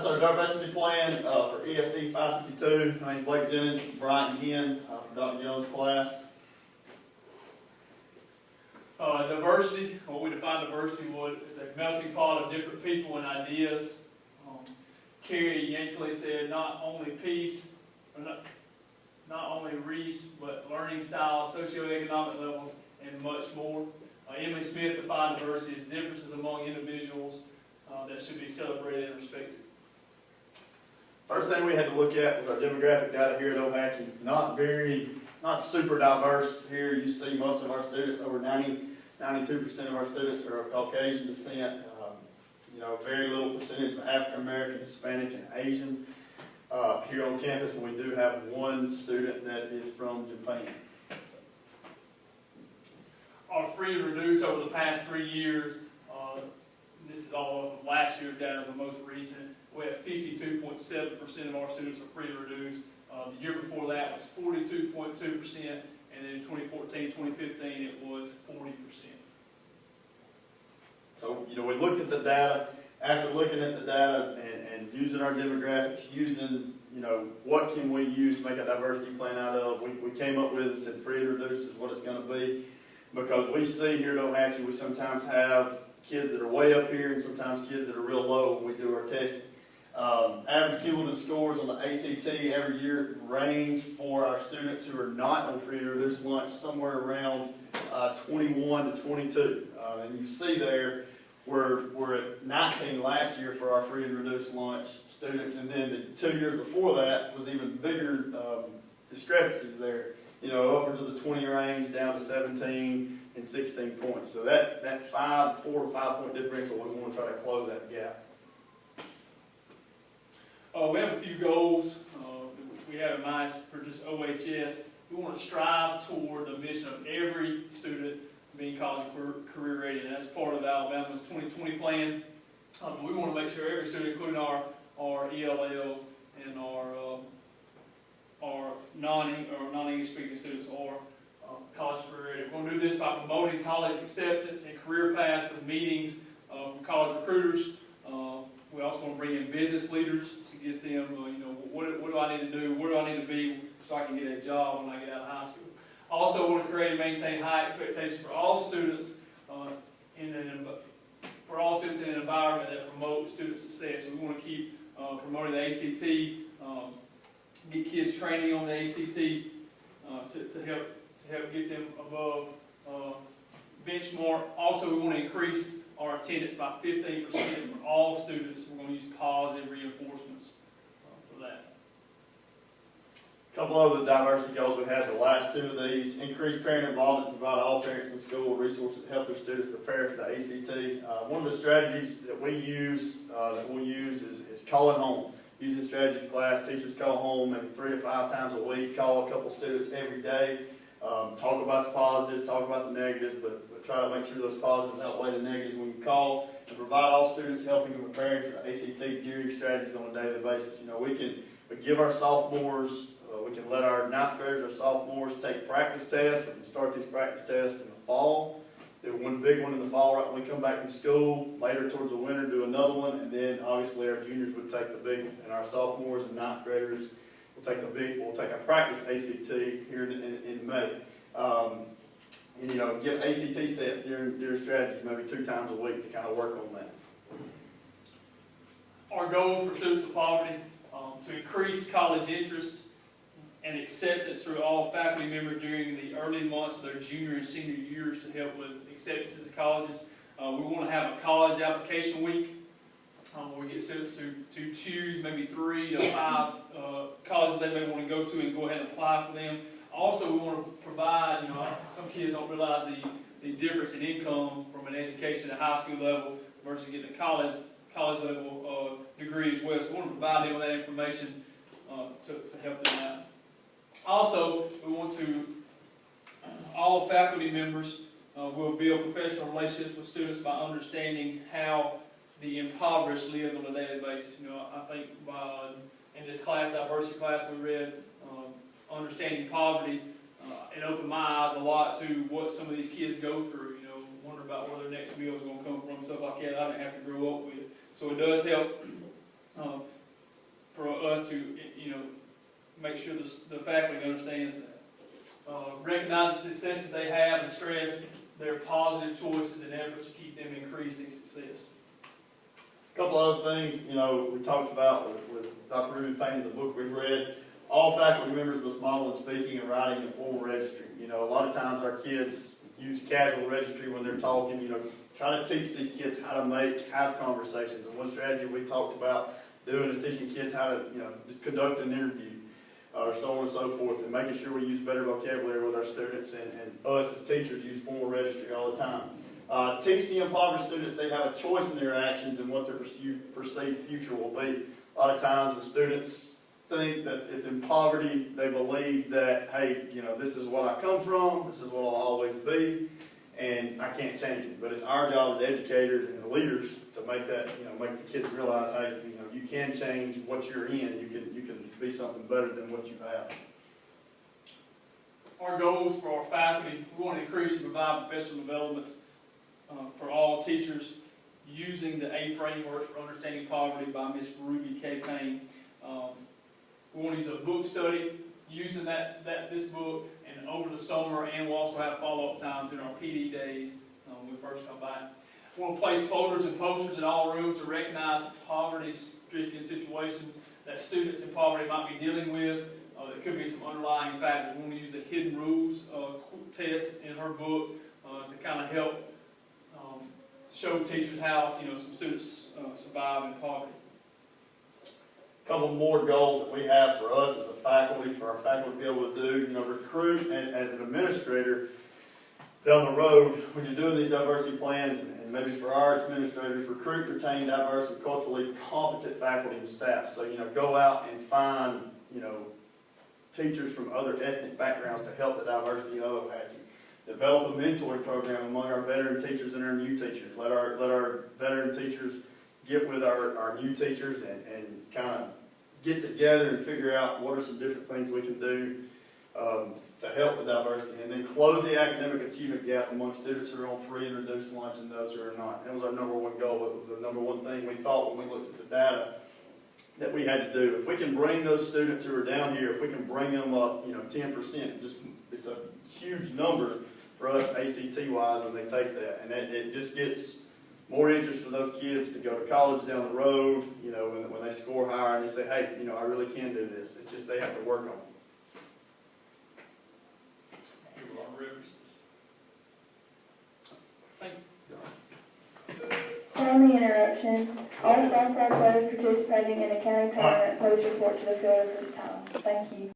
That's our diversity plan for EFD 552. My name is Blake Jennings, Bryant Ginn from Dr. Young's class. Diversity, what we define diversity is a melting pot of different people and ideas. Carrie Yankley said not only peace, or not only race, but learning styles, socioeconomic levels, and much more. Emily Smith defined diversity as differences among individuals that should be celebrated and respected. First thing we had to look at was our demographic data here at Ohatchee. Not super diverse here. You see most of our students, over 92% of our students are of Caucasian descent. Very little percentage of African American, Hispanic, and Asian. Here on campus, we do have one student that is from Japan. Our free and reduced over the past 3 years, this is all of last year's data is the most recent. We have 52.7% of our students are free and reduced. The year before that was 42.2%, and then in 2014, 2015 it was 40%. So, we looked at the data. After looking at the data and using our demographics, using, what can we use to make a diversity plan out of, we came up with and said free and reduced is what it's going to be. Because we see here at Ohatchee, we sometimes have kids that are way up here and sometimes kids that are real low when we do our testing. Average cumulative scores on the ACT every year range for our students who are not on free and reduced lunch somewhere around 21 to 22. And you see there, we're at 19 last year for our free and reduced lunch students, and then the 2 years before that was even bigger discrepancies there. Upwards of the 20 range down to 17 and 16 points. So that 4 or 5 point differential, we want to try to close that gap. We have a few goals we have in mind for just OHS. We want to strive toward the mission of every student being college and career ready, and that's part of Alabama's 2020 plan. We want to make sure every student, including our ELLs and our non-English speaking students, are college and career ready. We're going to do this by promoting college acceptance and career paths for the meetings from college recruiters. We also want to bring in business leaders to get them, what do I need to do? Where do I need to be so I can get a job when I get out of high school? Also, we want to create and maintain high expectations for all students in an environment that promotes student success. We want to keep promoting the ACT, get kids training on the ACT to help get them above benchmark. Also, we want to increase our attendance by 15% for all students. We're going to use positive reinforcements for that. A couple of the diversity goals we had, the last two of these: increase parent involvement, provide all parents in school with resources to help their students prepare for the ACT. One of the strategies that we'll use is calling home. Using strategies class, teachers call home maybe 3 to 5 times a week, call a couple students every day, talk about the positives, talk about the negatives, but try to make sure those positives outweigh the negatives when you call, and provide all students helping and preparing for the ACT during strategies on a daily basis. We give our sophomores, we can let our 9th graders or sophomores take practice tests. We can start these practice tests in the fall. Do one big one in the fall right when we come back from school. Later towards the winter, do another one, and then obviously our juniors would take the big one, and our sophomores and 9th graders will take we'll take our practice ACT here in May. Give ACT sets during strategies maybe 2 times a week to kind of work on that. Our goal for students of poverty, to increase college interest and acceptance through all faculty members during the early months of their junior and senior years to help with acceptance to colleges. We want to have a college application week where we get students to choose maybe 3 to 5 colleges they may want to go to and go ahead and apply for them. Also, we want to provide, some kids don't realize the difference in income from an education at high school level versus getting a college level degree as well. So we want to provide them with that information to help them out. Also, we want to, all faculty members will build professional relationships with students by understanding how the impoverished live on a daily basis. I think in this class, diversity class, we read Understanding Poverty. It opened my eyes a lot to what some of these kids go through. Wonder about where their next meal is going to come from, stuff like that I didn't have to grow up with. So it does help for us to, make sure the faculty understands that. Recognize the successes they have and stress their positive choices and efforts to keep them increasing success. A couple other things, we talked about with Dr. Ruby painting the book we've read. All faculty members must model in speaking and writing in formal registry. A lot of times our kids use casual registry when they're talking, try to teach these kids how to have conversations. And one strategy we talked about doing is teaching kids how to, conduct an interview, or so on and so forth, and making sure we use better vocabulary with our students, and us as teachers use formal registry all the time. Teach the impoverished students they have a choice in their actions and what their perceived future will be. A lot of times the students think that if in poverty, they believe that, hey, this is what I come from, this is what I'll always be, and I can't change it. But it's our job as educators and as leaders to make that, make the kids realize, hey, you can change what you're in. You can be something better than what you have. Our goals for our faculty, we want to increase and provide professional development for all teachers using the A frameworks for understanding poverty by Ms. Ruby K. Payne. We want to use a book study using this book, and over the summer, and we'll also have follow-up time during our PD days when we first come back. We want to place folders and posters in all rooms to recognize poverty-stricken situations that students in poverty might be dealing with. There could be some underlying factors. We want to use the hidden rules test in her book to kind of help show teachers how some students survive in poverty. A couple more goals that we have for us as a faculty, for our faculty to be able to do, recruit, and as an administrator down the road, when you're doing these diversity plans, and maybe for our administrators, recruit, retain diverse and culturally competent faculty and staff. So, go out and find, teachers from other ethnic backgrounds to help the diversity of Apache. Develop a mentoring program among our veteran teachers and our new teachers. Let our veteran teachers get with our new teachers and kind of get together and figure out what are some different things we can do to help with diversity. And then close the academic achievement gap among students who are on free and reduced lunch and those who are not. That was our number one goal. It was the number one thing we thought when we looked at the data that we had to do. If we can bring those students who are down here, if we can bring them up, 10%, it's a huge number for us ACT-wise when they take that. And it just gets more interest for those kids to go to college down the road, when they score higher and they say, hey, I really can do this. It's just they have to work on it. Here are our references. Thank you. Family interruption. All softball players participating in a county tournament please report to the field at this time. Thank you.